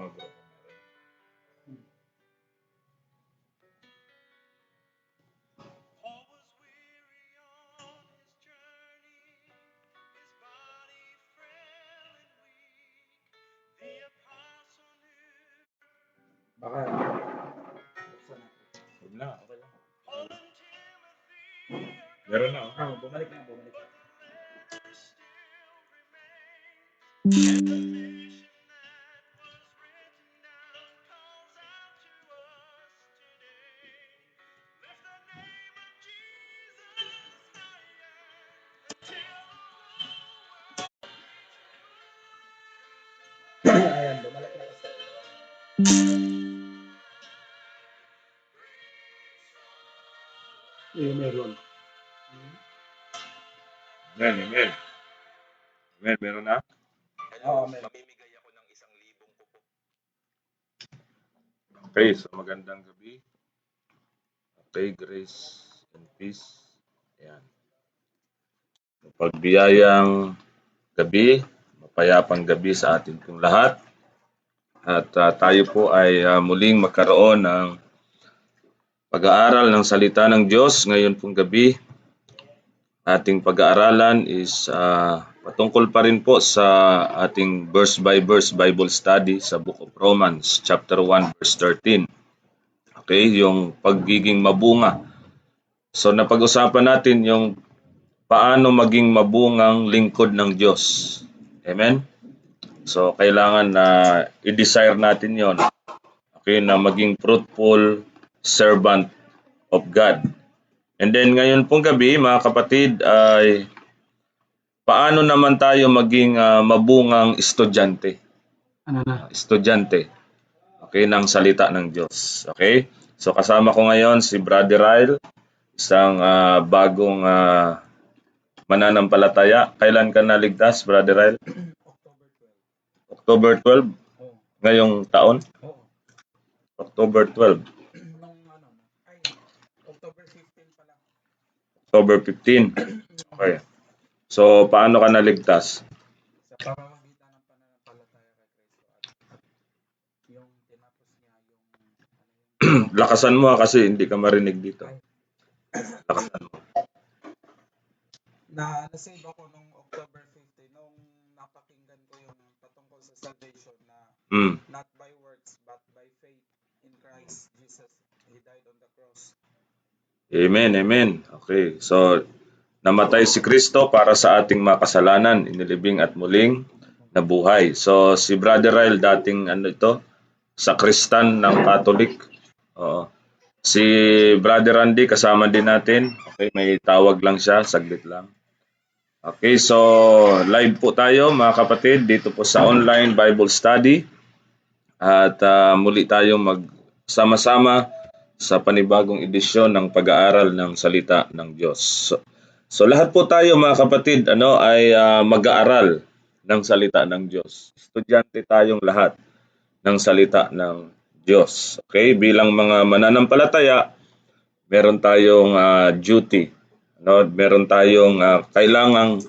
mo, bro. Baka buksan natin. Huwag na, okay lang. Meron na, oh. Bumalik na, bumalik. Ayan, bumalik na kasi. Meron. Amen. Amen, meron na? Oo, meron. Mamimigay ako ng 1,000 kupo. Okay, so magandang gabi. Okay, grace and peace. Ayan. Pagbiyayang gabi, mapayapang gabi sa ating pong lahat. At tayo po ay muling magkaroon ng pag-aaral ng salita ng Diyos ngayon pong gabi. Ating pag-aaralan is patungkol pa rin po sa ating verse by verse Bible study sa Book of Romans, chapter 1, verse 13. Okay, yung pagiging mabunga. So napag-usapan natin yung paano maging mabungang lingkod ng Diyos. Amen? So kailangan na i-desire natin yon. Okay, na maging fruitful servant of God. And then ngayon pong gabi, mga kapatid, ay paano naman tayo maging mabungang estudyante? Ano na? Estudyante. Okay, ng salita ng Diyos. Okay? So kasama ko ngayon si Brother Ryle, isang bagong mananampalataya. Kailan ka naligtas, Brother Ryle? October 12? Oo. Ngayong taon? Oo. October 12. October 15 pala. October 15. Okay. So, paano ka naligtas? Sa pamamagitan ng pananampalataya kay Kristo at yung tinapos niya yung Lakasan mo kasi hindi ka marinig dito. Lakasan mo. na-save ako nung October 15 nung napakinggan ko yung patungkol sa salvation na not by works but by faith in Christ Jesus. He died on the cross. Amen, amen. Okay, so namatay si Kristo para sa ating mga kasalanan, inilibing at muling nabuhay. So si Brother Ryle dating sakristan ng Catholic. Oo. Si Brother Randy kasama din natin. Okay, may tawag lang siya, saglit lang. Okay, so live po tayo mga kapatid dito po sa online Bible study. At muli tayong magsama-sama sa panibagong edisyon ng pag-aaral ng salita ng Diyos. So lahat po tayo mga kapatid ay mag-aaral ng salita ng Diyos. Estudyante tayong lahat ng salita ng Diyos. Okay, bilang mga mananampalataya, meron tayong duty. Meron tayong kailangang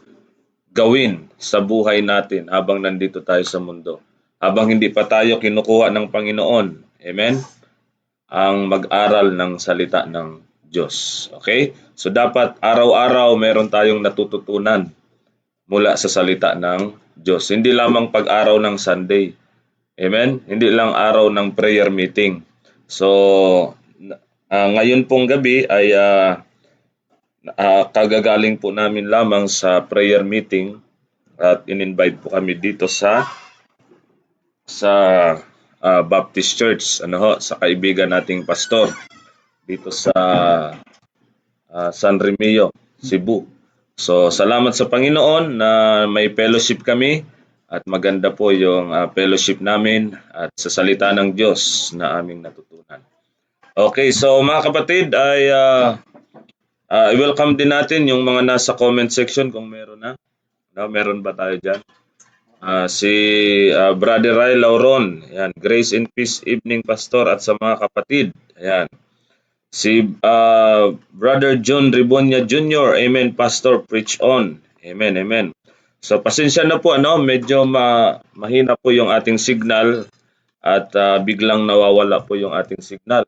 gawin sa buhay natin habang nandito tayo sa mundo. Habang hindi pa tayo kinukuha ng Panginoon. Amen? Ang mag-aral ng salita ng Diyos. Okay? So dapat araw-araw meron tayong natututunan mula sa salita ng Diyos. Hindi lamang pag-araw ng Sunday. Amen? Hindi lang araw ng prayer meeting. So ngayon pong gabi ay kagagaling po namin lamang sa prayer meeting at in-invite po kami dito sa Baptist Church, sa kaibigan nating pastor dito sa San Remio, Cebu. So salamat sa Panginoon na may fellowship kami at maganda po yung fellowship namin at sa salita ng Diyos na aming natutunan. Okay, so mga kapatid ay i-welcome din natin yung mga nasa comment section kung meron na. Meron ba tayo dyan? Si Brother Ryle Lauron, ayan, Grace and Peace Evening Pastor at sa mga kapatid. Ayan. Si Brother John Ribonia Jr., Amen Pastor, preach on. Amen, amen. So pasensya na po medyo mahina po yung ating signal at biglang nawawala po yung ating signal.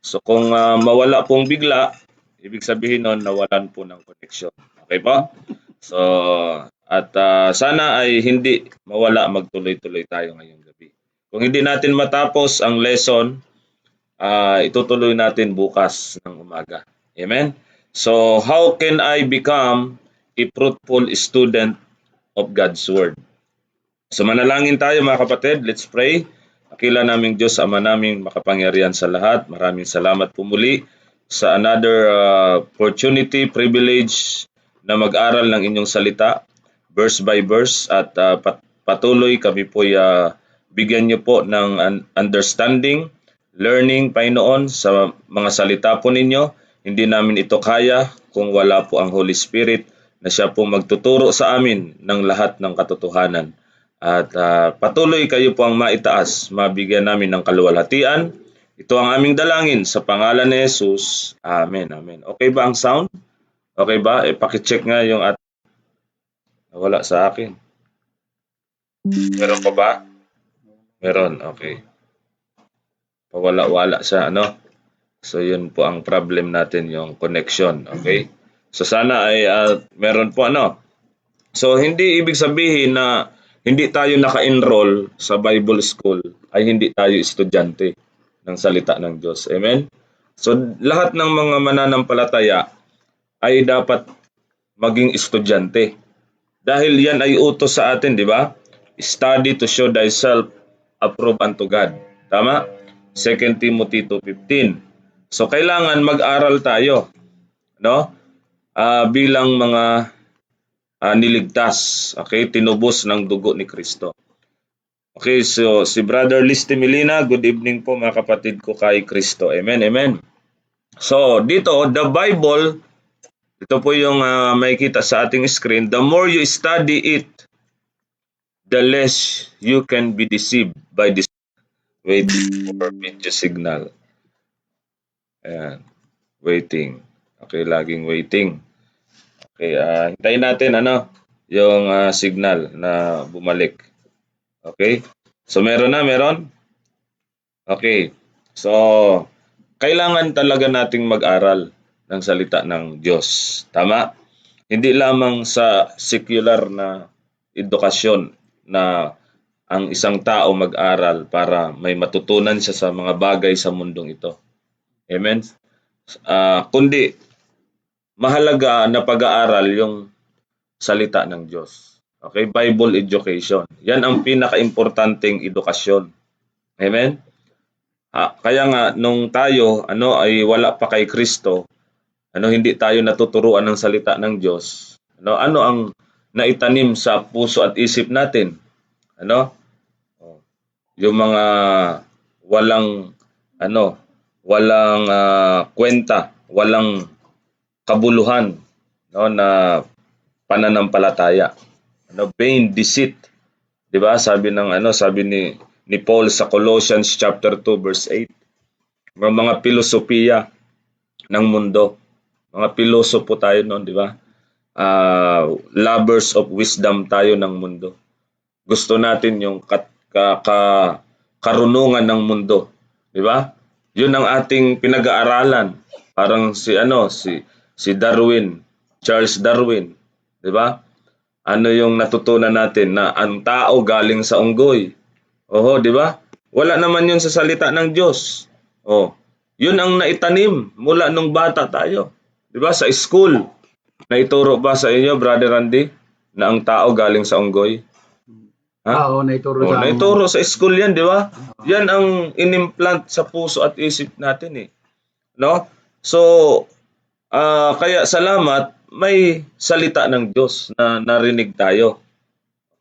So kung mawala pong bigla, ibig sabihin nun nawalan po ng connection. Okay po? So at sana ay hindi mawala, magtuloy-tuloy tayo ngayong gabi. Kung hindi natin matapos ang lesson, itutuloy natin bukas ng umaga. Amen? So how can I become a fruitful student of God's Word? So manalangin tayo mga kapatid, let's pray. Akila naming Diyos, Ama naming makapangyarihan sa lahat, maraming salamat po muli sa another opportunity, privilege na mag-aral ng inyong salita, verse by verse, at patuloy kami po bigyan niyo po ng understanding, learning, Panginoon, sa mga salita po ninyo. Hindi namin ito kaya kung wala po ang Holy Spirit na siya po magtuturo sa amin ng lahat ng katotohanan. At patuloy kayo po ang maitaas, mabigyan namin ng kaluwalhatian. Ito ang aming dalangin sa pangalan ni Jesus. Amen, amen. Okay ba ang sound? Okay ba? Pakicheck nga yung wala sa akin. Meron pa ba? Meron, okay. Pawala-wala siya, ano? So yun po ang problem natin, yung connection, okay? So sana ay meron po, ano? So hindi ibig sabihin na hindi tayo naka-enroll sa Bible School ay hindi tayo estudyante ng salita ng Diyos. Amen? So lahat ng mga mananampalataya ay dapat maging estudyante. Dahil yan ay utos sa atin, di ba? Study to show thyself approved unto God. Tama? 2 Timothy 2:15. So kailangan mag-aral tayo, no? Bilang mga niligtas, okay? Tinubos ng dugo ni Kristo. Okay, so si Brother Listy Milina, good evening po mga kapatid ko kay Kristo. Amen, amen. So dito, the Bible, ito po yung makikita sa ating screen. The more you study it, the less you can be deceived by this waiting for video signal. Ayan, waiting. Okay, laging waiting. Okay, hintayin natin yung signal na bumalik. Okay? So meron na, meron? Okay. So kailangan talaga nating mag-aral ng salita ng Diyos. Tama? Hindi lamang sa secular na edukasyon na ang isang tao mag-aral para may matutunan siya sa mga bagay sa mundong ito. Amen? Kundi mahalaga na pag-aaral yung salita ng Diyos. Okay? Bible education. Yan ang pinaka-importanteng edukasyon. Amen? Kaya nga nung tayo ay wala pa kay Kristo, hindi tayo natuturuan ng salita ng Diyos. Ano ang naitanim sa puso at isip natin? Yung mga walang kwenta, walang kabuluhan, na pananampalataya. Vain deceit. 'Di ba? Sabi ni Paul sa Colossians chapter 2 verse 8. Mga filosofiya ng mundo. Mga pilosopo tayo noon, 'di ba? Lovers of wisdom tayo ng mundo. Gusto natin yung karunungan ng mundo, 'di ba? 'Yun ang ating pinag-aaralan. Parang si Darwin, Charles Darwin, 'di ba? Ano yung natutunan natin na ang tao galing sa unggoy. Oho, 'di ba? Wala naman 'yun sa salita ng Diyos. 'Yun ang naitanim mula nung bata tayo. 'Di ba? Sa school, naituro ba sa inyo, Brother Randy, na ang tao galing sa unggoy? Oo, naituro sa naituro sa school 'yan, 'di ba? Yan ang inimplant sa puso at isip natin, no? So, kaya salamat may salita ng Diyos na narinig tayo.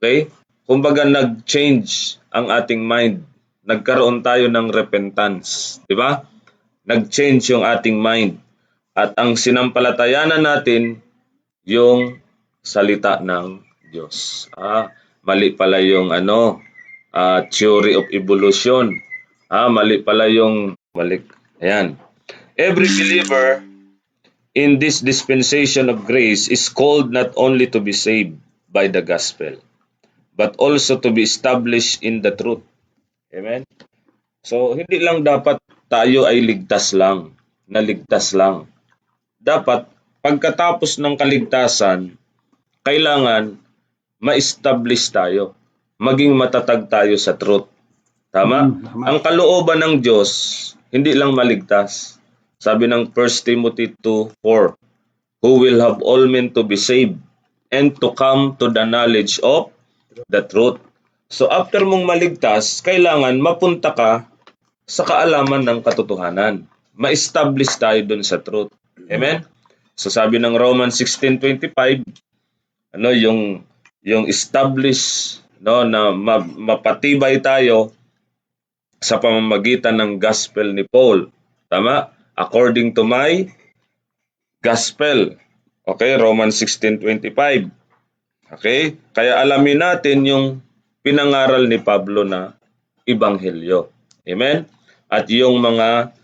Okay? Kumbaga nag-change ang ating mind. Nagkaroon tayo ng repentance, 'di ba? Nag-change yung ating mind. At ang sinampalatayanan natin yung salita ng Diyos. Mali pala yung theory of evolution. Mali pala yung Ayan. Every believer in this dispensation of grace is called not only to be saved by the gospel, but also to be established in the truth. Amen? So, hindi lang dapat tayo ay ligtas lang, naligtas lang. Dapat, pagkatapos ng kaligtasan, kailangan ma-establish tayo. Maging matatag tayo sa truth. Tama? Tama. Ang kalooban ng Diyos, hindi lang maligtas. Sabi ng 1 Timothy 2:4, who will have all men to be saved and to come to the knowledge of the truth. So after mong maligtas, kailangan mapunta ka sa kaalaman ng katotohanan. Ma-establish tayo dun sa truth. Amen? So sabi ng Romans 16:25, yung establish, na mapatibay tayo sa pamamagitan ng gospel ni Paul. Tama? According to my gospel. Okay, Romans 16:25. Okay? Kaya alamin natin yung pinangaral ni Pablo na ebanghelyo. Amen? At yung mga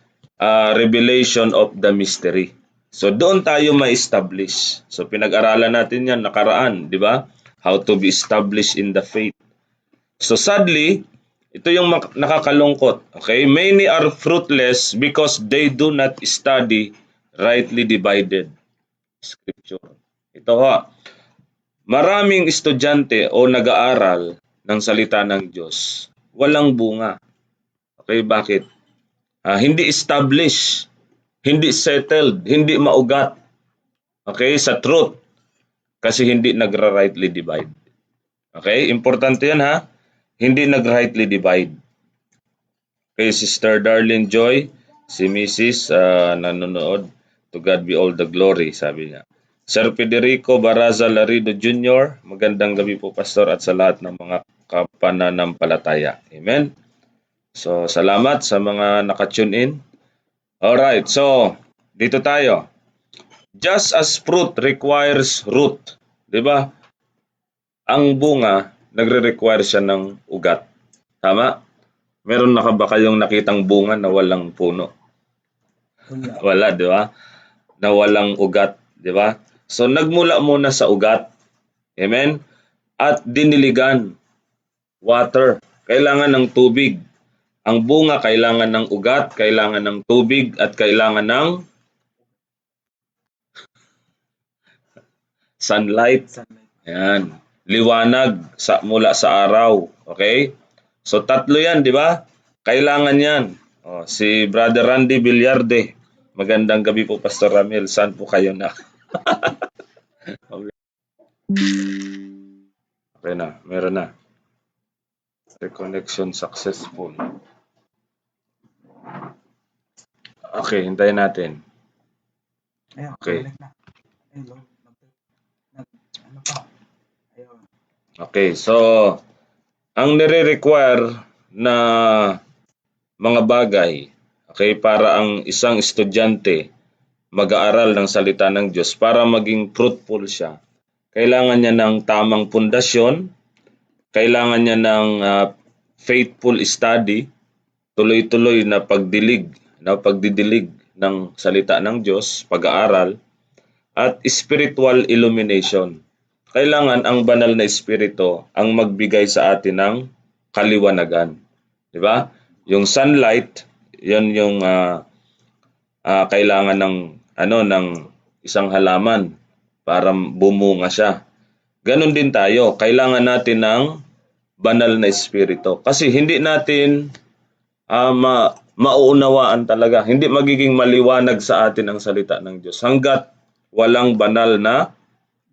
revelation of the mystery. So doon tayo ma-establish. So pinag-aralan natin yan nakaraan, di ba? How to be established in the faith. So sadly, ito yung nakakalungkot. Okay? Many are fruitless because they do not study rightly divided scripture. Ito maraming estudyante o nag-aaral ng salita ng Diyos, walang bunga. Okay, bakit? Hindi established, hindi settled, hindi maugat. Okay, sa truth. Kasi hindi nagra-rightly divide. Okay, importante yan Hindi nag-rightly divide. Okay, Sister Darlene Joy, si Mrs. Nanonood, to God be all the glory, sabi niya. Sir Federico Baraza Larido Jr., magandang gabi po Pastor at sa lahat ng mga kapananampalataya. Amen. So, salamat sa mga naka-tune in. Alright, so, dito tayo. Just as fruit requires root, di ba? Ang bunga, nagre-require siya ng ugat. Tama? Meron na ba kayong nakitang bunga na walang puno? Wala, di ba? Na walang ugat, di ba? So, nagmula muna sa ugat. Amen? At diniligan. Water. Kailangan ng tubig. Ang bunga kailangan ng ugat, kailangan ng tubig, at kailangan ng sunlight. Ayan. Liwanag mula sa araw. Okay? So, tatlo yan, di ba? Kailangan yan. Si Brother Randy Villarde. Magandang gabi po, Pastor Ramil. Saan po kayo na? Okay na. Meron na. Reconnection successful. Okay, hintayin natin. Ayun, Okay. balik na. Ayun, ano pa? Ayun. Okay, so ang nire-require na mga bagay, okay, para ang isang estudyante mag-aaral ng salita ng Diyos para maging fruitful siya, kailangan niya ng tamang pundasyon, kailangan niya ng faithful study, tuloy-tuloy na pagdidilig ng salita ng Diyos, pag-aaral, at spiritual illumination. Kailangan ang banal na espiritu ang magbigay sa atin ng kaliwanagan. Di ba? Yung sunlight, yan yung kailangan ng isang halaman para bumunga siya. Ganon din tayo, kailangan natin ng banal na espiritu. Kasi hindi natin mauunawaan talaga. Hindi magiging maliwanag sa atin ang salita ng Diyos hanggat walang banal na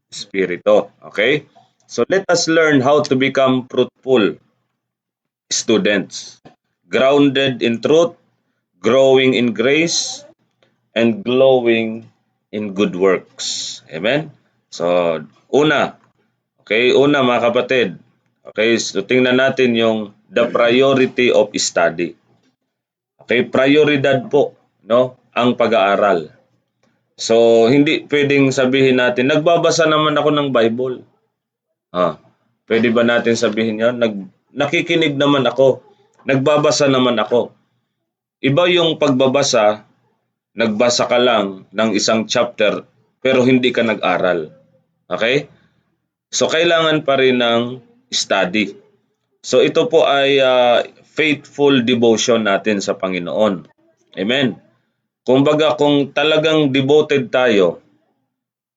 espiritu. Okay? So let us learn how to become fruitful students. Grounded in truth, growing in grace, and glowing in good works. Amen? So, una mga kapatid. Okay, so tingnan natin yung the priority of study. Okay, prioridad po, ang pag-aaral. So, hindi pwedeng sabihin natin, nagbabasa naman ako ng Bible. Pwede ba natin sabihin yun? Nakikinig naman ako. Nagbabasa naman ako. Iba yung pagbabasa, nagbasa ka lang ng isang chapter, pero hindi ka nag-aral. Okay? So, kailangan pa rin ng study. So, ito po ay faithful devotion natin sa Panginoon. Amen. Kumbaga, kung talagang devoted tayo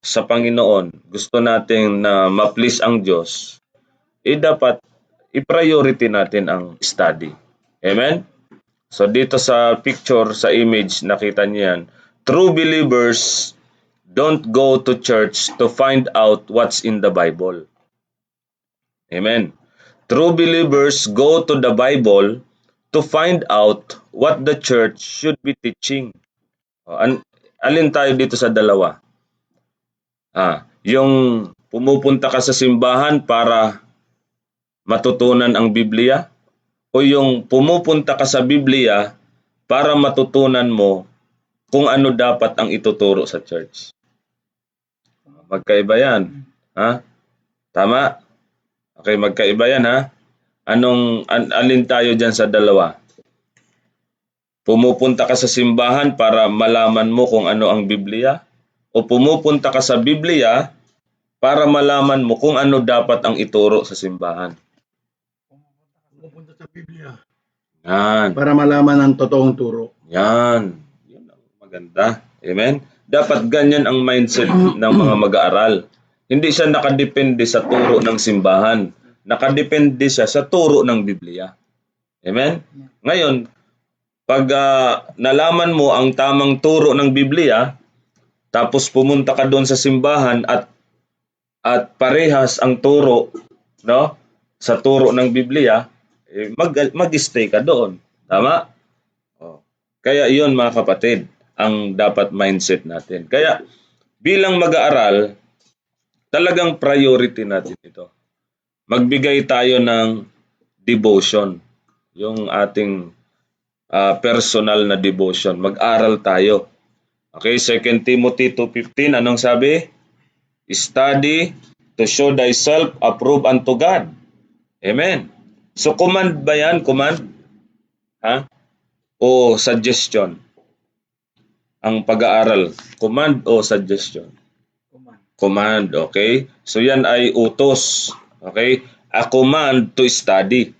sa Panginoon, gusto natin na ma-please ang Diyos, dapat i-priority natin ang study. Amen? So dito sa picture, sa image, nakita niyo yan. True believers don't go to church to find out what's in the Bible. Amen. True believers go to the Bible to find out what the church should be teaching. Alin tayo dito sa dalawa? Yung pumupunta ka sa simbahan para matutunan ang Biblia, o yung pumupunta ka sa Biblia para matutunan mo kung ano dapat ang ituturo sa church? Magkaiba yan. Tama? Okay, magkaiba yan, ha? Alin tayo dyan sa dalawa? Pumupunta ka sa simbahan para malaman mo kung ano ang Biblia? O pumupunta ka sa Biblia para malaman mo kung ano dapat ang ituro sa simbahan? Pupunta sa Biblia. Yan. Para malaman ang totoong turo. Yan. Yan ang maganda. Amen? Dapat ganyan ang mindset ng mga mag-aaral. Hindi siya nakadepende sa turo ng simbahan. Nakadepende siya sa turo ng Biblia. Amen? Ngayon, pag nalaman mo ang tamang turo ng Biblia, tapos pumunta ka doon sa simbahan at parehas ang turo, no, sa turo ng Biblia, mag-stay ka doon. Tama? Kaya iyon, mga kapatid, ang dapat mindset natin. Kaya bilang mag-aaral, talagang priority natin ito. Magbigay tayo ng devotion, yung ating personal na devotion. Mag-aral tayo. Okay, 2 Timothy 2:15, anong sabi? Study to show thyself approved unto God. Amen. So command ba yan? Command? O suggestion? Ang pag-aaral, command o suggestion? Command, okay? So yan ay utos, okay? A command to study.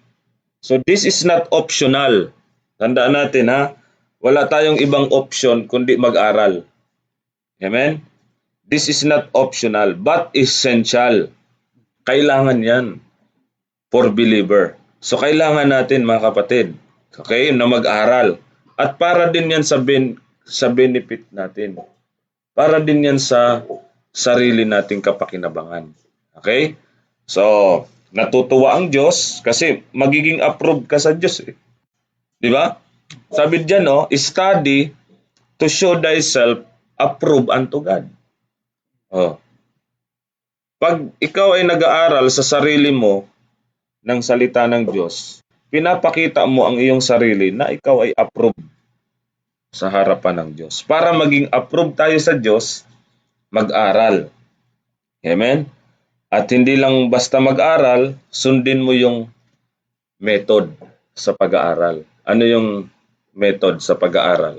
So this is not optional. Tandaan natin, wala tayong ibang option kundi mag-aral. Amen? This is not optional but essential. Kailangan yan for believer. So kailangan natin, mga kapatid, okay, na mag-aral. At para din yan sa benefit natin. Para din yan sa sarili nating kapakinabangan. Okay? So, natutuwa ang Diyos kasi magiging approved ka sa Diyos. Di ba? Sabi diyan, study to show thyself approved unto God. Pag ikaw ay nag-aaral sa sarili mo ng salita ng Diyos, pinapakita mo ang iyong sarili na ikaw ay approved sa harapan ng Diyos. Para maging approved tayo sa Diyos, mag-aral. Amen? At hindi lang basta mag-aral, sundin mo yung method sa pag-aaral. Ano yung method sa pag-aaral?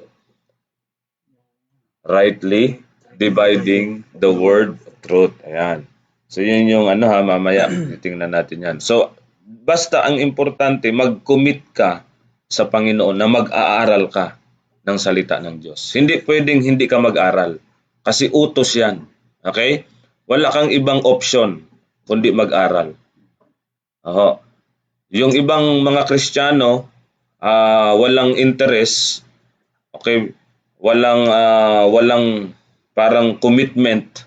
Rightly dividing the word of truth. Ayan. So yun yung mamaya titingnan natin yan. So basta ang importante, mag-commit ka sa Panginoon na mag-aaral ka ng salita ng Diyos. Hindi pwedeng hindi ka mag-aral kasi utos yan. Okay? Wala kang ibang option kundi mag-aral. Yung ibang mga Kristiyano, walang interest, okay, walang parang commitment.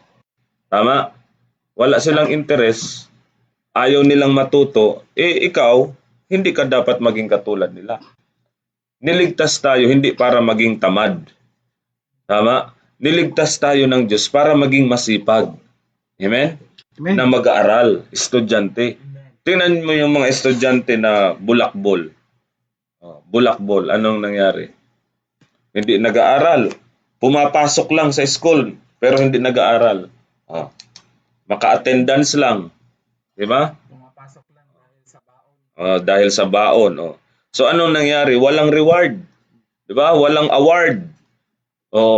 Tama? Wala silang interest, ayaw nilang matuto, ikaw, hindi ka dapat maging katulad nila. Niligtas tayo hindi para maging tamad. Tama? Niligtas tayo ng Diyos para maging masipag. Amen? Amen. Na mag-aaral, estudyante. Tingnan mo yung mga estudyante na bulakbol. Bulakbol, anong nangyari? Hindi nag-aaral. Pumapasok lang sa school, pero hindi nag-aaral. Maka-attendance lang. Di ba? Pumapasok lang dahil sa baon. Dahil sa baon. So anong nangyari? Walang reward. Di ba? Walang award.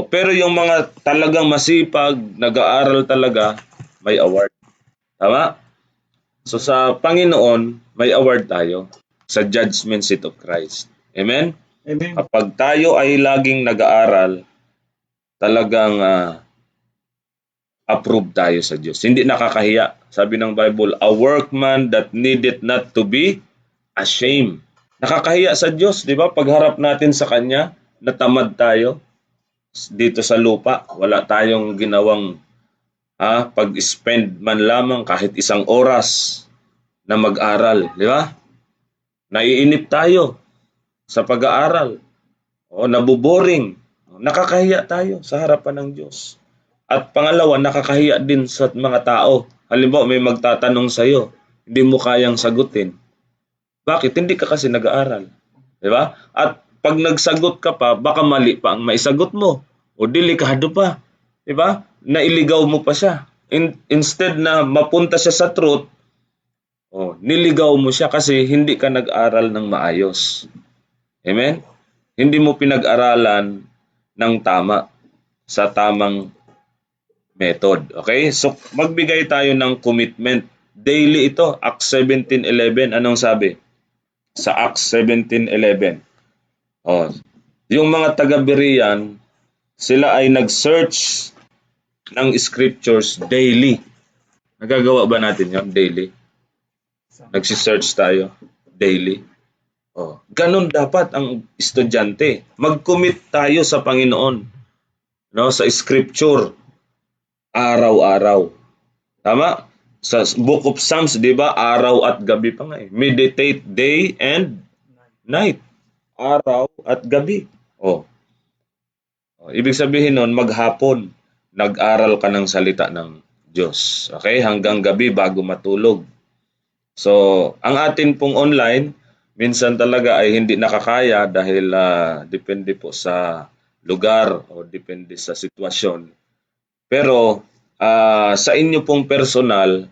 Pero yung mga talagang masipag, nag-aaral talaga, may award. Tama? So sa Panginoon, may award tayo. sa judgment seat of Christ. Amen? Amen. Kapag tayo ay laging nag-aaral, talagang approved tayo sa Diyos. Hindi nakakahiya. Sabi ng Bible, a workman that needeth not to be ashamed. Nakakahiya sa Diyos, di ba? Pagharap natin sa Kanya, natamad tayo dito sa lupa. Wala tayong ginawang pag-spend man lamang kahit isang oras na mag-aral. Di ba? Naiinip tayo sa pag-aaral. O nabuboring. Nakakahiya tayo sa harapan ng Diyos. At pangalawa, nakakahiya din sa mga tao. Halimbawa, may magtatanong sa iyo, hindi mo kayang sagutin. Bakit? Hindi ka kasi nag-aaral. Di ba? At pag nagsagot ka pa, baka mali pa ang maisagot mo. O delikado pa. Di ba? Nailigaw mo pa siya. Instead na mapunta siya sa truth, niligaw mo siya kasi hindi ka nag-aral ng maayos. Amen? Hindi mo pinag-aralan ng tama sa tamang method. Okay? So, magbigay tayo ng commitment. Daily ito. Acts 17:11. Anong sabi? Sa Acts 17:11. Yung mga taga-Berean, sila ay nag-search ng scriptures daily. Nagagawa ba natin yan daily? Nagsisearch tayo daily. Ganun dapat ang estudyante. Mag-commit tayo sa Panginoon. Sa scripture. Araw-araw. Tama? Sa Book of Psalms, di ba? Araw at gabi pa nga eh. Meditate day and night. Araw at gabi. Ibig sabihin nun, maghapon, nag-aral ka ng salita ng Diyos. Okay? Hanggang gabi bago matulog. So, ang atin pong online, minsan talaga ay hindi nakakaya dahil depende po sa lugar o depende sa sitwasyon. Pero sa inyo pong personal,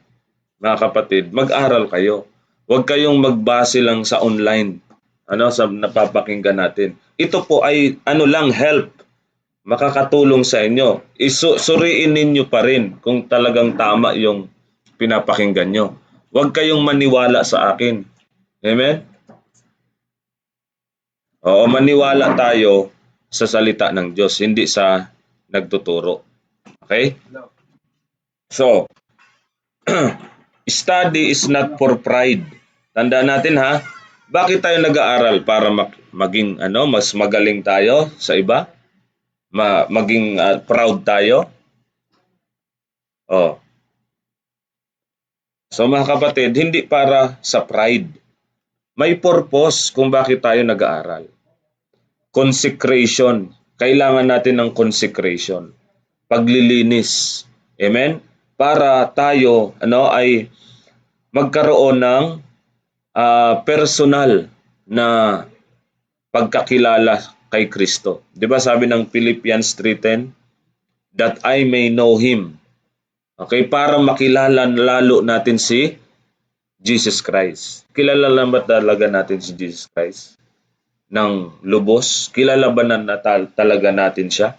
mga kapatid, mag-aral kayo. Huwag kayong magbase lang sa online, sa napapakinggan natin. Ito po ay help. Makakatulong sa inyo. Suriin ninyo pa rin kung talagang tama yung pinapakinggan nyo. Huwag kayong maniwala sa akin. Amen? Maniwala tayo sa salita ng Diyos, hindi sa nagtuturo. Okay? So, study is not for pride. Tandaan natin bakit tayo nag-aaral? Para maging mas magaling tayo sa iba? Maging proud tayo? So mga kapatid, hindi para sa pride. May purpose kung bakit tayo nag-aaral. Consecration. Kailangan natin ng consecration. Paglilinis. Amen? Para tayo ay magkaroon ng personal na pagkakilala kay Kristo. 'Di ba sabi ng Philippians 3:10, that I may know Him. Okay, para makilala lalo natin si Jesus Christ. Kilala lang ba talaga natin si Jesus Christ? Ng lubos? Kilala ba na talaga natin siya?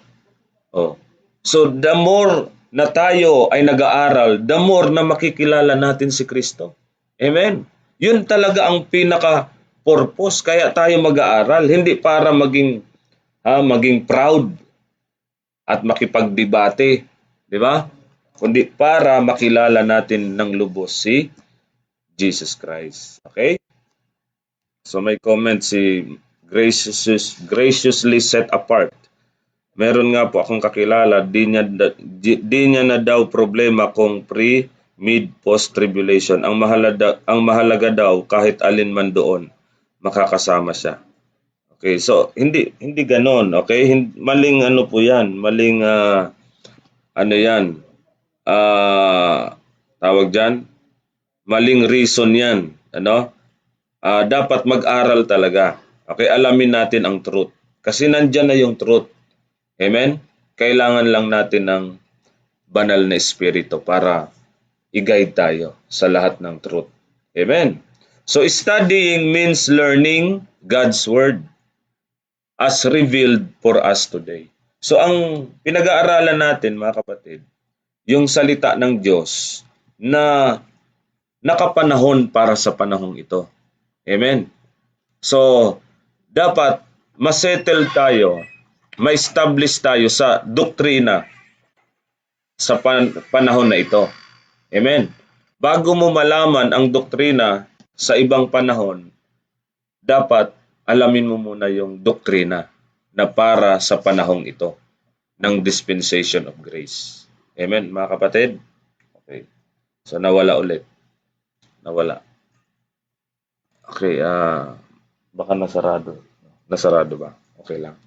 So the more na tayo ay nag-aaral, the more na makikilala natin si Kristo. Amen? Yun talaga ang pinaka-purpose. Kaya tayo mag-aaral. Hindi para maging proud at makipagdebate. Di ba? Kundi para makilala natin ng lubos si Jesus Christ. Okay? So may comment si graciously set apart. Meron nga po akong kakilala, di niya na daw problema kung pre, mid, post tribulation. Ang mahalaga daw kahit alin man doon, makakasama siya. Okay, so hindi ganoon, okay? Maling po 'yan, maling tawag diyan, maling reason 'yan, dapat mag-aral talaga. Okay, alamin natin ang truth. Kasi nandiyan na yung truth. Amen? Kailangan lang natin ng banal na espiritu para i-guide tayo sa lahat ng truth. Amen? So, studying means learning God's Word as revealed for us today. So, ang pinag-aaralan natin, mga kapatid, yung salita ng Diyos na nakapanahon para sa panahong ito. Amen? So, dapat masettle tayo, ma-establish tayo sa doktrina sa panahon na ito. Amen. Bago mo malaman ang doktrina sa ibang panahon, dapat alamin mo muna yung doktrina na para sa panahong ito ng dispensation of grace. Amen, mga kapatid? Okay. So, nawala ulit. Nawala. Okay, baka nasarado. Nasarado ba? Okay lang.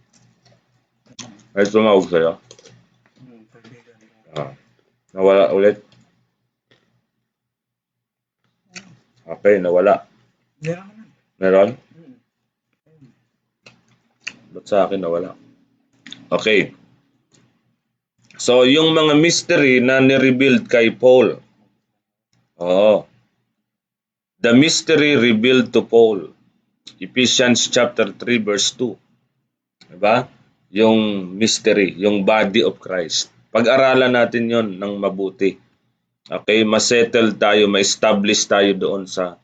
Ay, tumawag sa'yo. Kaibigan ko. Nawala ulit. Okay, nawala. Meron naman. Meron? Hmm. Ba't sa akin nawala? Okay. So, yung mga mystery na nirevealed kay Paul. Oo. The mystery revealed to Paul. Ephesians chapter 3 verse 2. Diba? Yung mystery, yung body of Christ. Pag-aralan natin yon ng mabuti. Okay, masettle tayo, ma-establish tayo doon sa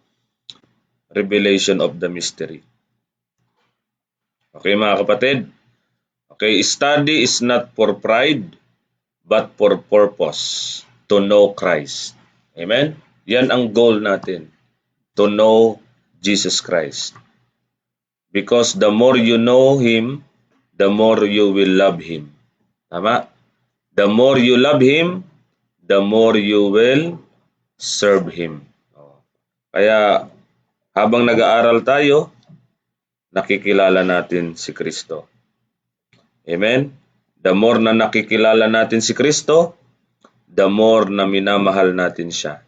revelation of the mystery. Okay, mga kapatid? Okay, study is not for pride, but for purpose, to know Christ. Amen? Yan ang goal natin, to know Jesus Christ. Because the more you know Him, the more you will love Him. Tama? The more you love Him, the more you will serve Him. Kaya habang nag-aaral tayo, nakikilala natin si Kristo. Amen? The more na nakikilala natin si Kristo, the more na minamahal natin siya.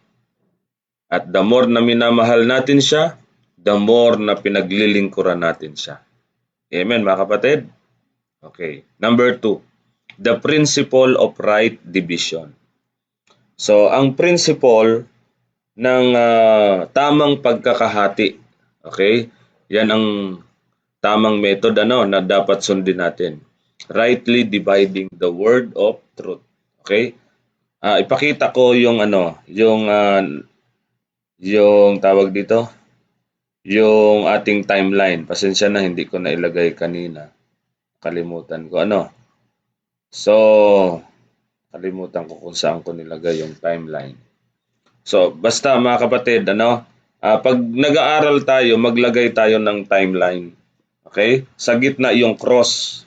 At the more na minamahal natin siya, the more na pinaglilingkuran natin siya. Amen, mga kapatid? Okay. Number 2, the principle of right division. So, ang principle ng tamang pagkakahati, okay? Yan ang tamang method na dapat sundin natin. Rightly dividing the word of truth. Okay? Ipakita ko yung yung tawag dito, yung ating timeline. Pasensya na, hindi ko na ilagay kanina. Kalimutan ko So, kalimutan ko kung saan ko nilagay yung timeline. So, basta mga kapatid, pag nag-aaral tayo, maglagay tayo ng timeline. Okay? Sa gitna yung cross.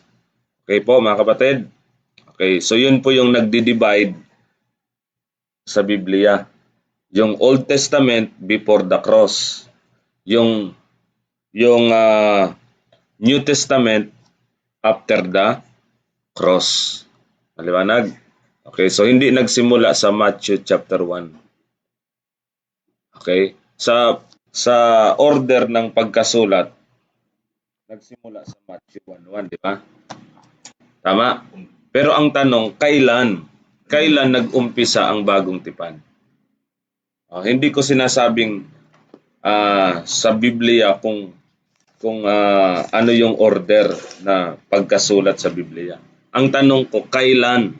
Okay po, mga kapatid? Okay, so yun po yung nagdi-divide sa Biblia. Yung Old Testament before the cross. Yung New Testament after the cross. Maliwanag? Okay, so hindi nagsimula sa Matthew chapter 1. Okay? Sa order ng pagkasulat, nagsimula sa Matthew 1:1, di ba? Tama? Pero ang tanong, kailan? Kailan nag-umpisa ang bagong tipan? Hindi ko sinasabing sa Biblia kung ano yung order na pagkasulat sa Biblia. Ang tanong ko, kailan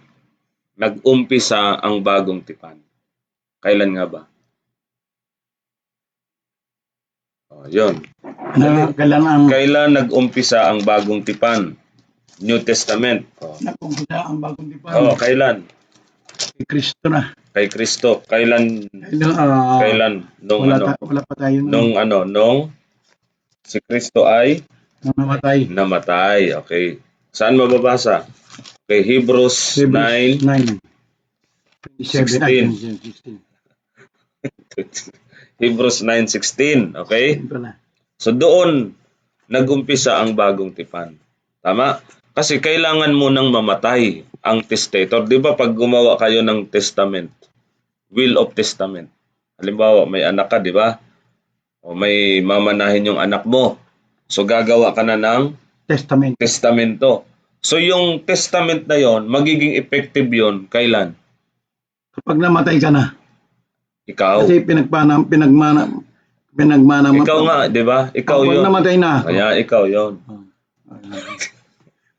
nag-umpisa ang bagong tipan? Kailan nga ba? Yun. Kailan nag-umpisa ang bagong tipan? New Testament. Nag-umpisa ang bagong tipan. Kailan? Kay Kristo na. Kay Kristo. Kailan? Kailan? Nung wala pa tayo nung si Kristo ay namatay. namatay. Okay. Saan mababasa? Okay, Hebrews 9. 16. Hebrews 9:16. Okay? Ito na. So doon nag-umpisa ang bagong tipan. Tama? Kasi kailangan mo nang mamatay ang testator. Di ba pag gumawa kayo ng testament, will of testament. Halimbawa, may anak ka, di ba? O may mamanahin yung anak mo. So gagawa ka na ng testamento. So yung testament na yon, magiging effective yon kailan? Kapag namatay ka na. Ikaw. Kasi pinagmana mo. Ikaw nga, di ba? Ikaw kapag yun. namatay na. Kaya ikaw yon.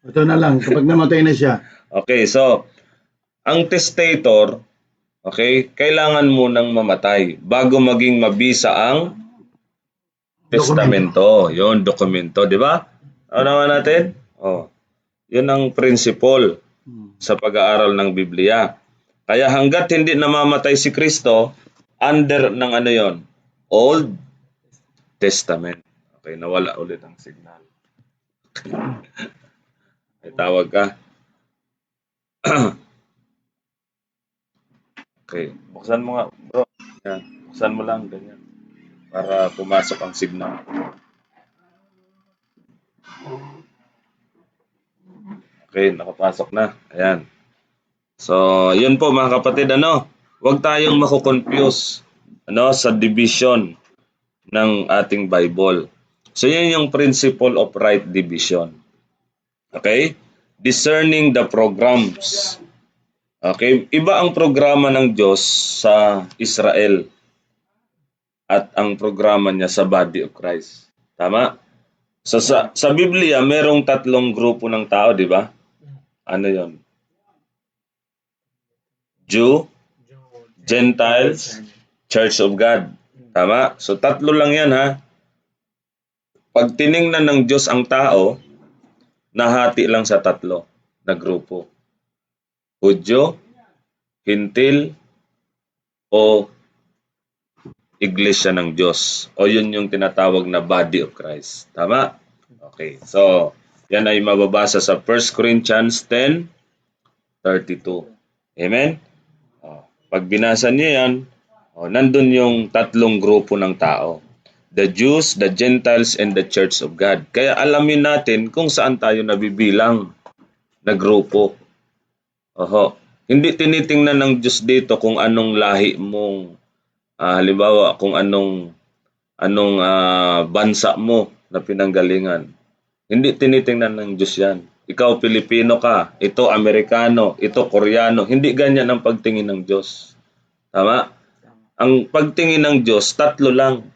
Ito na lang, kapag namatay na siya. Okay, so ang testator, okay, kailangan mo nang mamatay bago maging mabisa ang testamento. Yun, dokumento, di ba? Ano naman natin? Oh, yun ang principle sa pag-aaral ng Biblia. Kaya hanggat hindi namamatay si Kristo, under ng ano yon? Old Testament. Okay, nawala ulit ang signal. May tawag ka. Okay, buksan mo nga, bro. Yan, buksan mo lang, ganyan. Para pumasok ang signal. Okay, nakapasok na. Ayan. So, yun po mga kapatid, huwag tayong mako-confuse sa division ng ating Bible. So, yun yung principle of right division. Okay? Discerning the programs. Okay? Iba ang programa ng Diyos sa Israel at ang programa niya sa body of Christ. Tama? So, sa Biblia, merong 3 grupo ng tao, di ba? Ano yon? Jew, Gentiles, Church of God. Tama? So 3 lang yan, ha? Pag tiningnan ng Diyos ang tao, nahati lang sa 3 na grupo. Hudyo, Hintil, o Iglesia ng Diyos. O yun yung tinatawag na body of Christ. Tama? Okay. So, yan ay mababasa sa 1 Corinthians 10:32. Amen? Pag binasa niyo yan, nandun yung 3 grupo ng tao. The Jews, the Gentiles, and the Church of God. Kaya alamin natin kung saan tayo nabibilang na grupo. Hindi tinitingnan ng Diyos dito kung anong lahi mong, halimbawa, kung anong bansa mo na pinanggalingan. Hindi tinitingnan ng Diyos yan. Ikaw, Pilipino ka. Ito, Amerikano. Ito, Koreano. Hindi ganyan ang pagtingin ng Diyos. Tama? Ang pagtingin ng Diyos, 3 lang.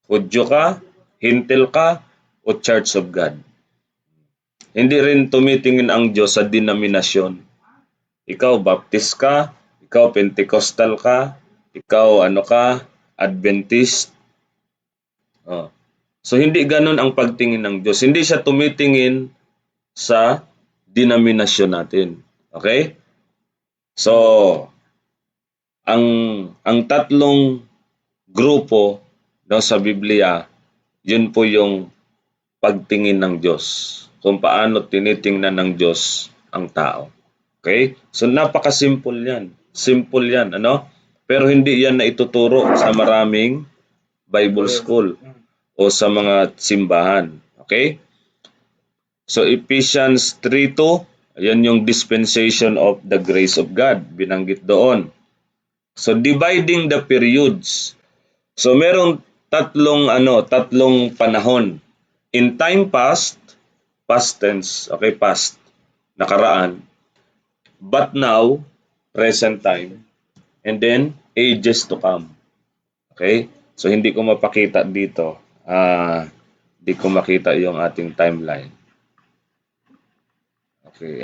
Hudyo ka, Hintil ka, o Church of God. Hindi rin tumitingin ang Diyos sa denominasyon. Ikaw, Baptist ka, ikaw, Pentecostal ka, ikaw, Adventist. So, hindi ganun ang pagtingin ng Diyos. Hindi siya tumitingin sa denominasyon natin. Okay? So, ang 3 grupo sa Biblia, yun po yung pagtingin ng Diyos. Kung paano tinitingnan ng Diyos ang tao. Okay? So, napaka-simple yan. Simple yan, Pero hindi yan na ituturo sa maraming Bible school o sa mga simbahan. Okay? So, Ephesians 3:2, ayan yung dispensation of the grace of God. Binanggit doon. So, dividing the periods. So, merong 3 panahon. In time past tense, okay, past, nakaraan. But now, present time. And then, ages to come. Okay? So, hindi ko mapakita dito. Hindi ko makita yung ating timeline. Okay.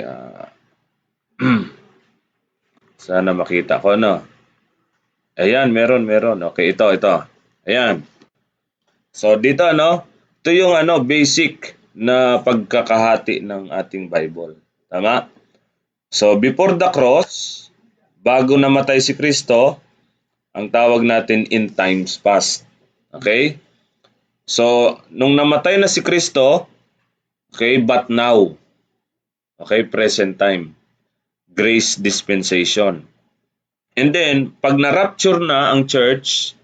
Sana makita ko, Ayan, meron. Okay, ito. Ayan. So, dito, ito yung basic na pagkakahati ng ating Bible. Tama? So, before the cross, bago namatay si Kristo, ang tawag natin in times past. Okay? So, nung namatay na si Kristo, okay, but now, okay, present time, grace dispensation. And then, pag na-rapture na ang church,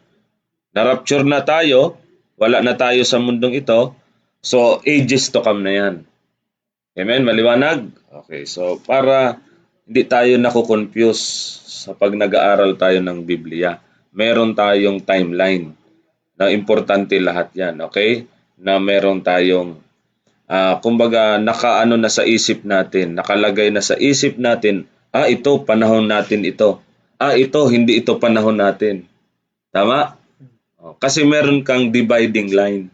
na-rapture na tayo, wala na tayo sa mundong ito, so ages to come na yan. Amen? Maliwanag? Okay, so para hindi tayo nakukonfuse sa pag nag-aaral tayo ng Biblia, meron tayong timeline na importante lahat yan, okay? Na meron tayong, kumbaga, nakaano na sa isip natin, nakalagay na sa isip natin, ito, panahon natin ito. Ito, hindi ito panahon natin. Tama? Kasi meron kang dividing line.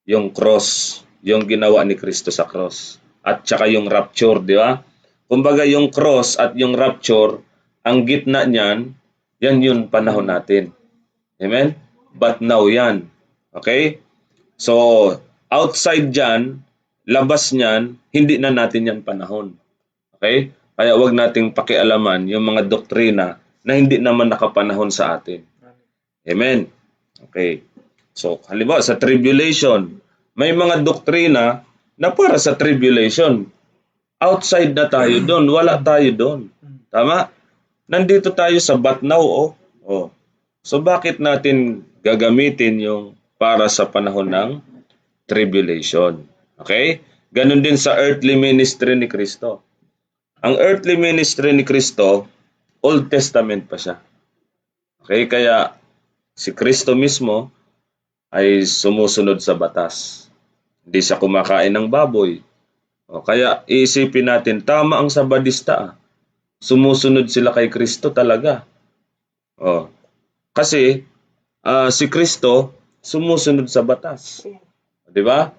Yung cross, yung ginawa ni Kristo sa cross. At saka yung rapture, di ba? Kumbaga, yung cross at yung rapture, ang gitna niyan, yan yung panahon natin. Amen? But now yan. Okay? So, outside dyan, labas niyan, hindi na natin yan panahon. Okay? Kaya wag nating pakialaman yung mga doktrina na hindi naman nakapanahon sa atin. Amen? Okay. So, halimbawa sa tribulation, may mga doktrina na para sa tribulation. Outside na tayo doon, wala tayo doon. Tama? Nandito tayo sa batnaw, oh. So bakit natin gagamitin yung para sa panahon ng tribulation? Okay? Ganon din sa earthly ministry ni Kristo. Ang earthly ministry ni Kristo, Old Testament pa siya. Okay? Kaya si Kristo mismo ay sumusunod sa batas. Hindi siya kumakain ng baboy. O, kaya iisipin natin, tama ang Sabadista. Sumusunod sila kay Kristo talaga. O, kasi si Kristo sumusunod sa batas. 'Di ba?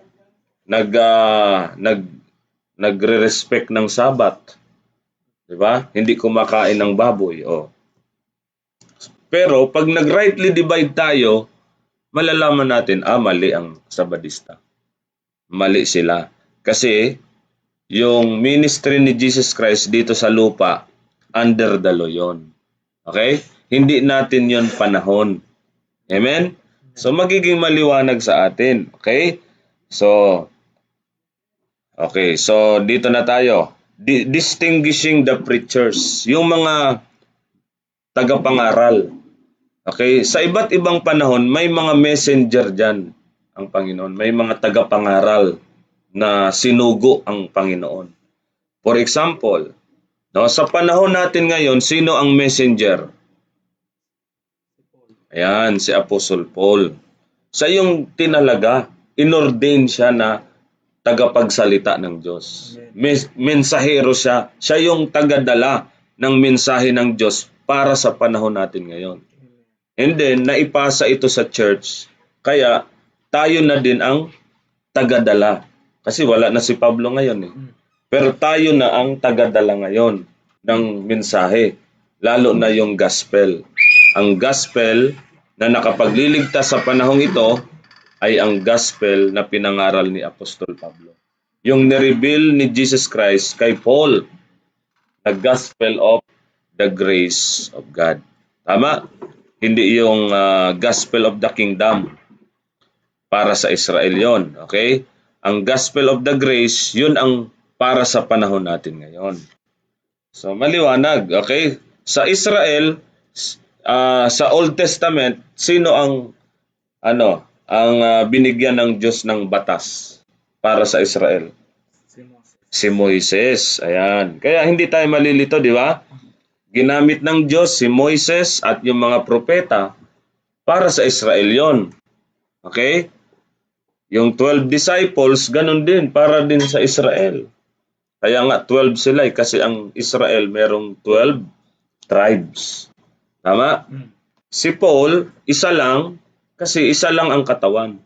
Nagre-respect ng Sabat. 'Di ba? Hindi kumakain ng baboy. O. Pero pag nag-rightly divide tayo, malalaman natin, mali ang Sabadista. Mali sila. Kasi yung ministry ni Jesus Christ dito sa lupa, under the law yun. Okay? Hindi natin yon panahon. Amen? So, magiging maliwanag sa atin. Okay? So, dito na tayo. Distinguishing the preachers. Yung mga tagapangaral. Okay? Sa iba't ibang panahon, may mga messenger dyan ang Panginoon. May mga tagapangaral na sinugo ang Panginoon. For example, sa panahon natin ngayon, sino ang messenger? Ayan, si Apostle Paul. Sa yung tinalaga, inordain siya na tagapagsalita ng Diyos. Mensahero siya. Siya yung tagadala ng mensahe ng Diyos para sa panahon natin ngayon. And then, naipasa ito sa church. Kaya, tayo na din ang tagadala. Kasi wala na si Pablo ngayon. Pero tayo na ang tagadala ngayon ng mensahe. Lalo na yung gospel. Ang gospel na nakapagliligtas sa panahong ito ay ang gospel na pinangaral ni Apostol Pablo. Yung nireveal ni Jesus Christ kay Paul, the gospel of the grace of God. Tama? Hindi yung gospel of the kingdom para sa Israel yon. Okay? Ang gospel of the grace, yun ang para sa panahon natin ngayon. So, maliwanag. Okay? Sa Israel, sa Old Testament, sino ang binigyan ng Diyos ng batas para sa Israel? Si Moises. Ayan. Kaya hindi tayo malilito, di ba? Ginamit ng Diyos si Moises at yung mga propeta para sa Israel yon. Okay? Yung 12 disciples, ganun din, para din sa Israel. Kaya nga 12 sila kasi ang Israel merong 12 tribes. Tama? Si Paul, isa lang, kasi isa lang ang katawan.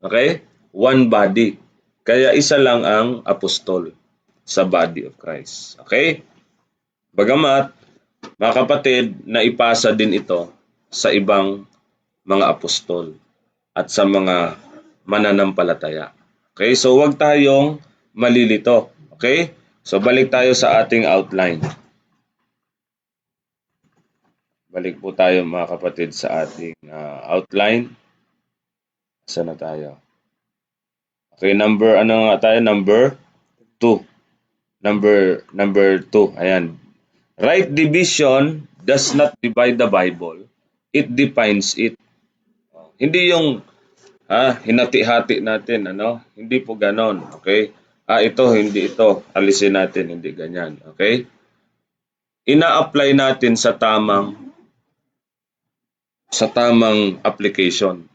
Okay? One body. Kaya isa lang ang apostol sa body of Christ. Okay? Bagamat, mga kapatid, naipasa din ito sa ibang mga apostol at sa mga mananampalataya. Okay? So, huwag tayong malilito. Okay? So, balik tayo sa ating outline. Balik po tayo mga kapatid sa ating outline. Saan na tayo? Okay, number 2. Number 2. Ayan. Right division does not divide the Bible. It defines it. Hindi yung hinati-hati natin, Hindi po ganon, okay? Ito, hindi ito. Alisin natin, hindi ganyan, okay? Ina-apply natin sa tamang application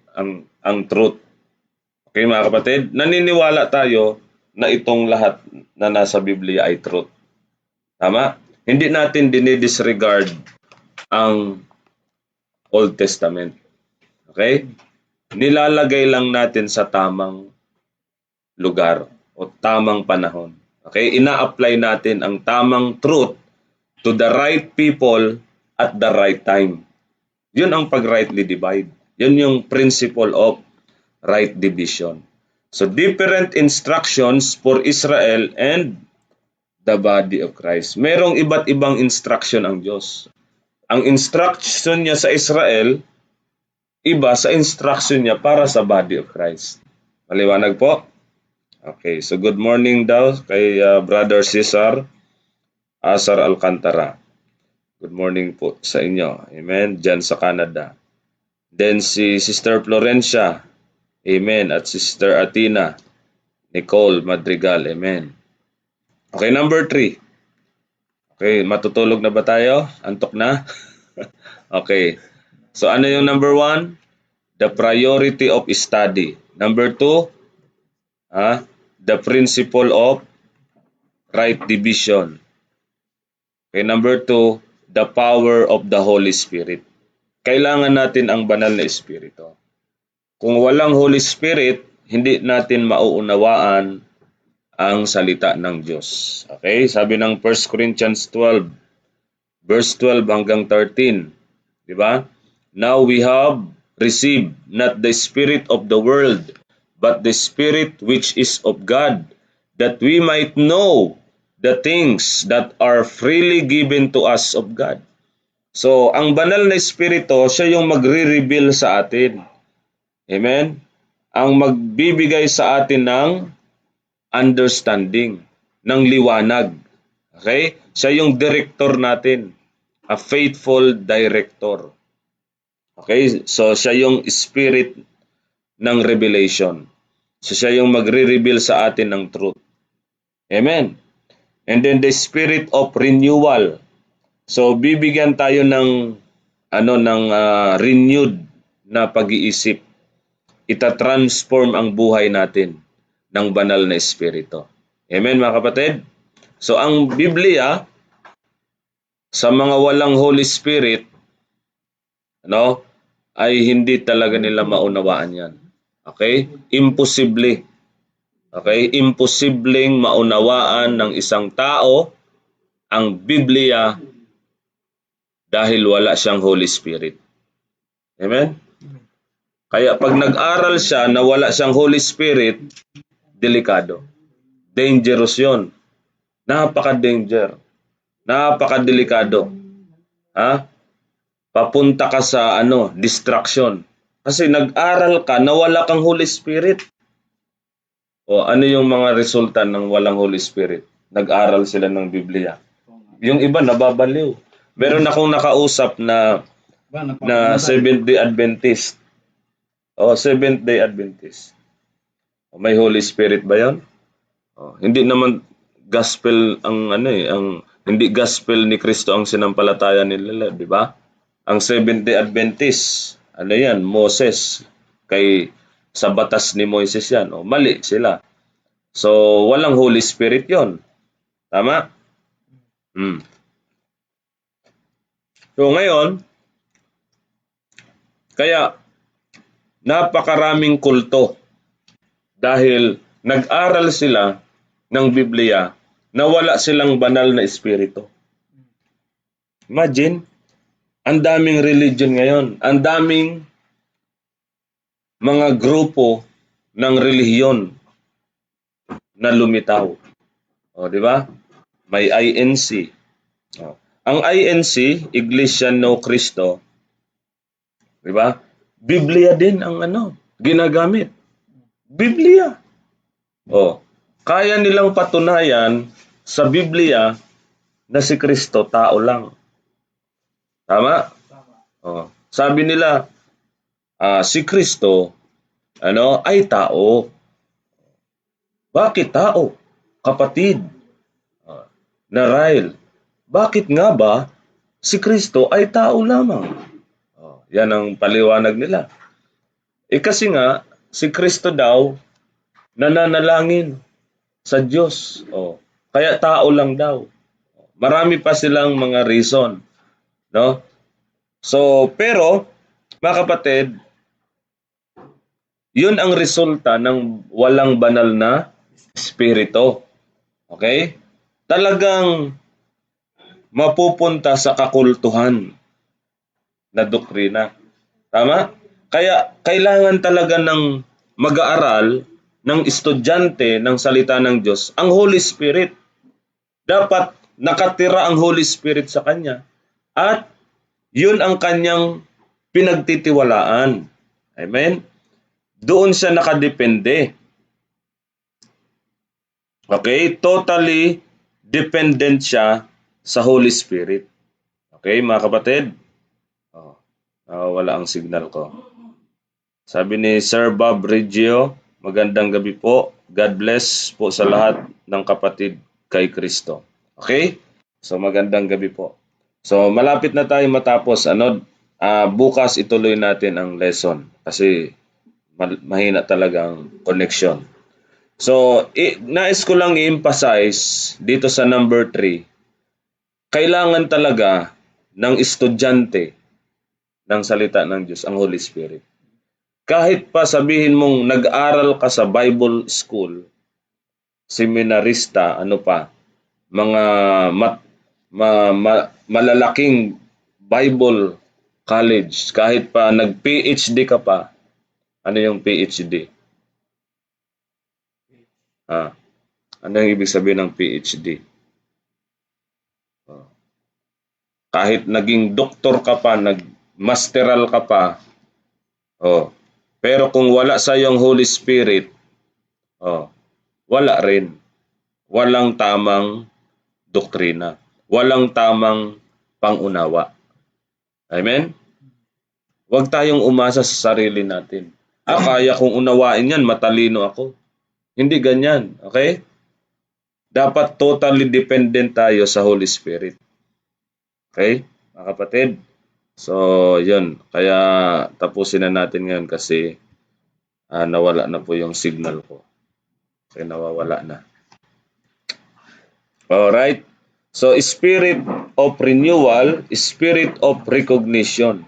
ang truth. Okay mga kapatid, naniniwala tayo na itong lahat na nasa Biblia ay truth. Tama? Hindi natin dinidisregard ang Old Testament. Okay? Nilalagay lang natin sa tamang lugar o tamang panahon. Okay? Ina-apply natin ang tamang truth to the right people at the right time. Yun ang pag-rightly divide. Yun yung principle of right division. So different instructions for Israel and the body of Christ. Merong iba't ibang instruction ang Diyos. Ang instruction niya sa Israel, iba sa instruction niya para sa body of Christ. Maliwanag po? Okay, so good morning daw kay Brother Cesar Asar Alcantara. Good morning po sa inyo. Amen. Diyan sa Canada. Then si Sister Florencia. Amen. At Sister Athena. Nicole Madrigal. Amen. Okay, number 3. Okay, matutulog na ba tayo? Antok na? Okay. So ano yung number 1? The priority of study. Number 2, the principle of right division. Okay, number 2, the power of the Holy Spirit. Kailangan natin ang banal na Espiritu. Kung walang Holy Spirit, hindi natin mauunawaan ang salita ng Diyos. Okay? Sabi ng 1 Corinthians 12, verse 12 hanggang 13. Diba? Now we have received not the spirit of the world, but the Spirit which is of God, that we might know the things that are freely given to us of God. So, ang banal na Espiritu, siya yung magre-reveal sa atin. Amen? Ang magbibigay sa atin ng understanding, ng liwanag. Okay? Siya yung director natin. A faithful director. Okay? So, siya yung spirit ng revelation. So, siya yung magre-reveal sa atin ng truth. Amen? And then the spirit of renewal. So, bibigyan tayo ng renewed na pag-iisip. Ita-transform ang buhay natin ng banal na Espiritu. Amen, mga kapatid? So, ang Biblia, sa mga walang Holy Spirit, ay hindi talaga nila maunawaan yan. Okay? Imposible. Okay? Imposibleng maunawaan ng isang tao ang Biblia dahil wala siyang Holy Spirit. Amen? Kaya pag nag-aral siya na wala siyang Holy Spirit, delikado. Dangerous yun. Napaka-danger. Napaka-delikado. Papunta ka sa distraction. Kasi nag-aral ka na wala kang Holy Spirit. O ano yung mga resulta ng walang Holy Spirit? Nag-aral sila ng Biblia. Yung iba nababaliw. Meron akong nakausap na Seventh-day Adventist. Seventh-day Adventist. May Holy Spirit ba 'yon? Hindi naman gospel hindi gospel ni Kristo ang sinampalatayan nila, di ba? Ang Seventh-day Adventist, yan, Moses, sa batas ni Moises yan. Mali sila. So, walang Holy Spirit yon. Tama? So, ngayon, kaya, napakaraming kulto dahil nag-aral sila ng Biblia na wala silang banal na Espiritu. Imagine, ang daming religion ngayon, ang daming mga grupo ng relihiyon na lumitaw. Di ba? May INC. Ang INC, Iglesia No Cristo, di ba? Biblia din ang ginagamit. Biblia. Kaya nilang patunayan sa Biblia na si Kristo tao lang. Tama? Sabi nila, si Kristo ay tao. Bakit tao? Kapatid. Narail. Bakit nga ba si Kristo ay tao lamang? Yan ang paliwanag nila. Kasi nga, si Kristo daw nananalangin sa Diyos. Kaya tao lang daw. Marami pa silang mga reason. No? So, pero, mga kapatid, yun ang resulta ng walang banal na Espiritu. Okay? Talagang mapupunta sa kakultuhan na doktrina. Tama? Kaya kailangan talaga ng mag-aaral ng estudyante ng salita ng Diyos? Ang Holy Spirit. Dapat nakatira ang Holy Spirit sa kanya. At yun ang kanyang pinagtitiwalaan. Amen? Doon siya nakadepende. Okay? Totally dependent siya sa Holy Spirit. Okay, mga kapatid? Wala ang signal ko. Sabi ni Sir Bob Reggio, magandang gabi po. God bless po sa lahat ng kapatid kay Kristo. Okay? So magandang gabi po. So malapit na tayo matapos. Bukas ituloy natin ang lesson kasi mahina talaga ang connection. So nais ko lang i-emphasize dito sa number 3. Kailangan talaga ng estudyante ng salita ng Diyos ang Holy Spirit. Kahit pa sabihin mong nag-aral ka sa Bible school, seminarista, mga malalaking Bible college, kahit pa nag-PhD ka pa. Ano yung PhD? Ano yung ibig sabihin ng PhD? Kahit naging doktor ka pa, nag-masteral ka pa, pero kung wala sa iyong Holy Spirit, wala rin. Walang tamang doktrina. Walang tamang pangunawa. Amen? Huwag tayong umasa sa sarili natin. Kaya kong unawain yan, matalino ako. Hindi ganyan. Okay? Dapat totally dependent tayo sa Holy Spirit. Okay, mga kapatid? So, yun. Kaya tapusin na natin ngayon kasi nawala na po yung signal ko. Okay, nawawala na. Alright. So, spirit of renewal, spirit of recognition.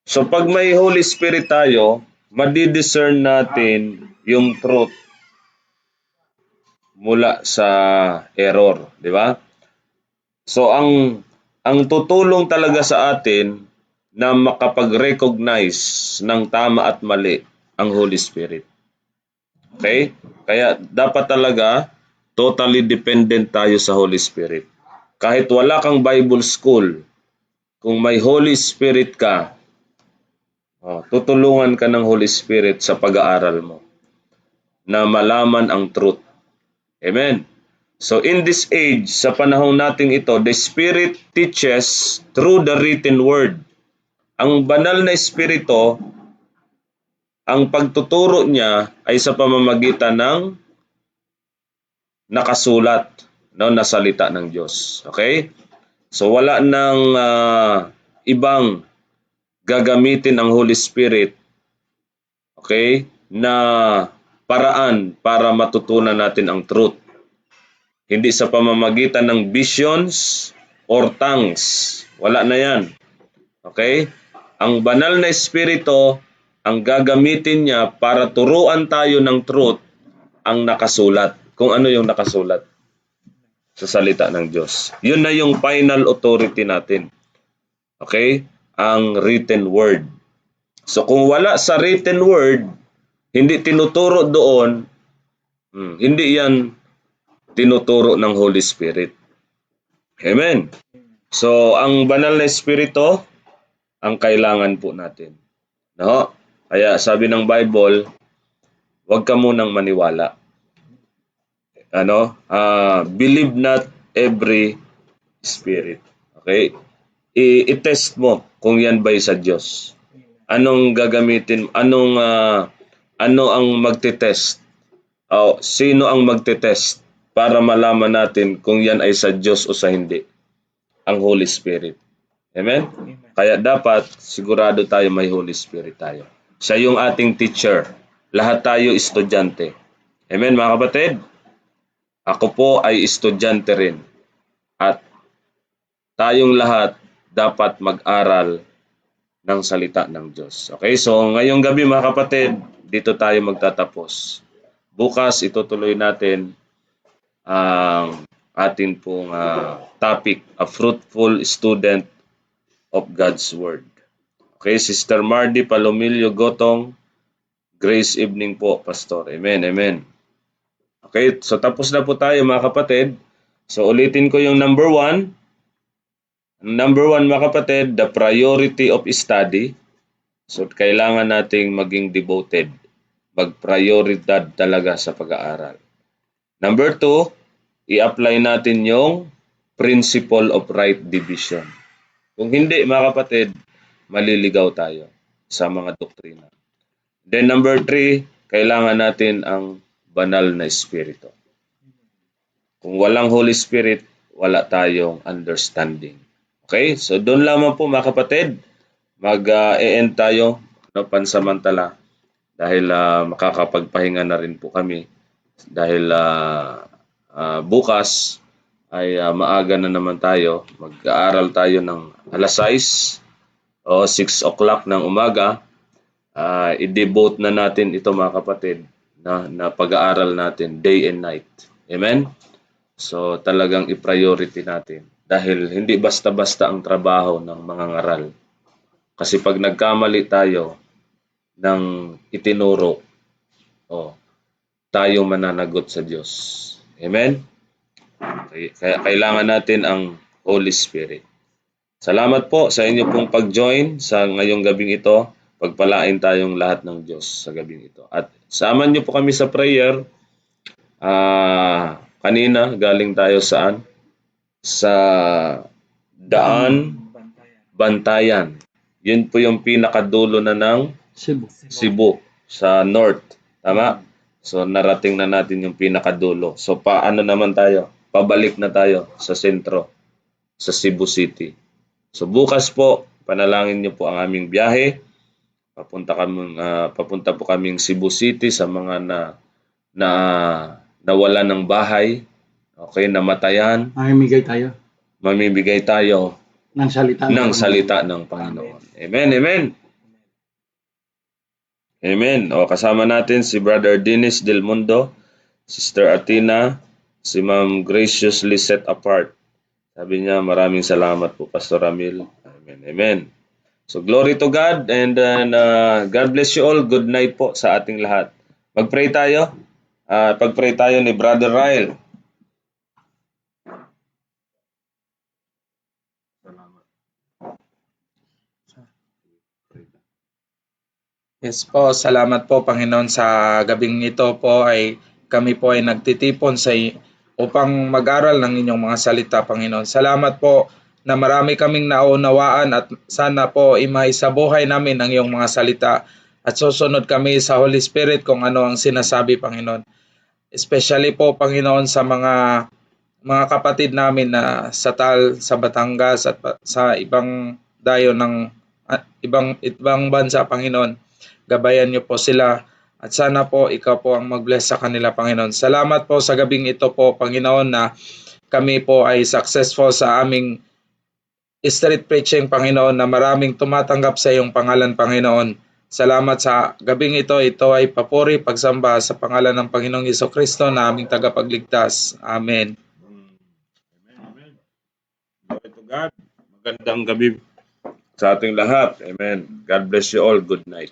So, pag may Holy Spirit tayo, madidiscern natin yung truth mula sa error. Di ba? So, ang tutulong talaga sa atin na makapag-recognize ng tama at mali ang Holy Spirit. Okay? Kaya dapat talaga totally dependent tayo sa Holy Spirit. Kahit wala kang Bible school, kung may Holy Spirit ka, tutulungan ka ng Holy Spirit sa pag-aaral mo na malaman ang truth. Amen? So in this age, sa panahon nating ito, the Spirit teaches through the written word. Ang banal na Espiritu, ang pagtuturo niya ay sa pamamagitan ng nakasulat na salita ng Diyos. Okay? So wala nang ibang gagamitin ang Holy Spirit, okay, na paraan para matutunan natin ang truth. Hindi sa pamamagitan ng visions or tongues. Wala na yan. Okay? Ang banal na Espiritu, ang gagamitin niya para turuan tayo ng truth, ang nakasulat. Kung ano yung nakasulat sa salita ng Diyos. Yun na yung final authority natin. Okay? Ang written word. So kung wala sa written word, hindi tinuturo doon, hindi yan tinuturo ng Holy Spirit. Amen. So, ang banal na Espiritu, ang kailangan po natin. No? Kaya sabi ng Bible, huwag ka munang maniwala. Believe not every spirit. Okay? I-test mo kung yan ba'y sa Diyos. Anong gagamitin? Ano ang magte-test? Sino ang magte-test para malaman natin kung yan ay sa Diyos o sa hindi? Ang Holy Spirit. Amen? Kaya dapat sigurado tayo may Holy Spirit tayo. Siya yung ating teacher. Lahat tayo estudyante. Amen, mga kapatid? Ako po ay estudyante rin. At tayong lahat dapat mag-aral ng salita ng Diyos. Okay, so ngayong gabi mga kapatid, dito tayo magtatapos. Bukas itutuloy natin ang atin pong topic, a fruitful student of God's Word. Okay, Sister Mardy Palomilio Gotong, Grace evening po, Pastor. Amen, amen. Okay, so tapos na po tayo mga kapatid. So ulitin ko yung number 1. Number 1 mga kapatid, the priority of study. So kailangan nating maging devoted. Mag-prioridad talaga sa pag-aaral. Number 2, i-apply natin yung principle of right division. Kung hindi mga kapatid, maliligaw tayo sa mga doktrina. Then number 3, kailangan natin ang banal na espiritu. Kung walang Holy Spirit, wala tayong understanding. Okay? So doon lamang po mga kapatid, mag-e-end tayo pansamantala dahil makakapagpahinga na rin po kami dahil bukas ay maaga na naman tayo. Mag-aaral tayo ng alas 6 o 6 o'clock ng umaga. I-devote na natin ito mga kapatid na pag-aaral natin day and night. Amen? So talagang i-priority natin dahil hindi basta-basta ang trabaho ng mga ngaral. Kasi pag nagkamali tayo ng itinuro, tayo mananagot sa Diyos. Amen? Kaya kailangan natin ang Holy Spirit. Salamat po sa inyo pong pag-join sa ngayong gabing ito. Pagpalain tayong lahat ng Diyos sa gabing ito. At samahan niyo po kami sa prayer. Kanina, galing tayo saan? Sa Daan Bantayan. Yun po yung pinakadulo na ng Cebu sa north. Tama? So narating na natin yung pinakadulo. So paano naman tayo? Pabalik na tayo sa sentro, sa Cebu City. So bukas po, panalangin niyo po ang aming biyahe. Papunta po kaming Cebu City sa mga nawala ng bahay. Okay, namatayan. Mamimigay tayo ng salita ng Panginoon. Amen, amen. Amen. O kasama natin si Brother Dennis Del Mundo, Sister Athena, si Ma'am Graciously Set Apart. Sabi niya, maraming salamat po, Pastor Ramil. Amen, amen. So glory to God and God bless you all. Good night po sa ating lahat. Mag-pray tayo. Pag-pray tayo ni Brother Ryle. Yes po, salamat po Panginoon sa gabing ito po ay kami po ay nagtitipon upang mag-aral ng inyong mga salita Panginoon. Salamat po na marami kaming naunawaan at sana po imaisabuhay namin ang iyong mga salita at susunod kami sa Holy Spirit kung ano ang sinasabi Panginoon. Especially po Panginoon sa mga kapatid namin na sa Batangas at sa ibang dayo ng ibang bansa Panginoon. Gabayan niyo po sila at sana po ikaw po ang mag-bless sa kanila Panginoon. Salamat po sa gabing ito po Panginoon na kami po ay successful sa aming street preaching Panginoon na maraming tumatanggap sa iyong pangalan Panginoon. Salamat sa gabing ito ay papuri, pagsamba sa pangalan ng Panginoong Jesucristo na aming tagapagligtas. Amen. Amen. Glory to God. Magandang gabi sa ating lahat. Amen. God bless you all. Good night.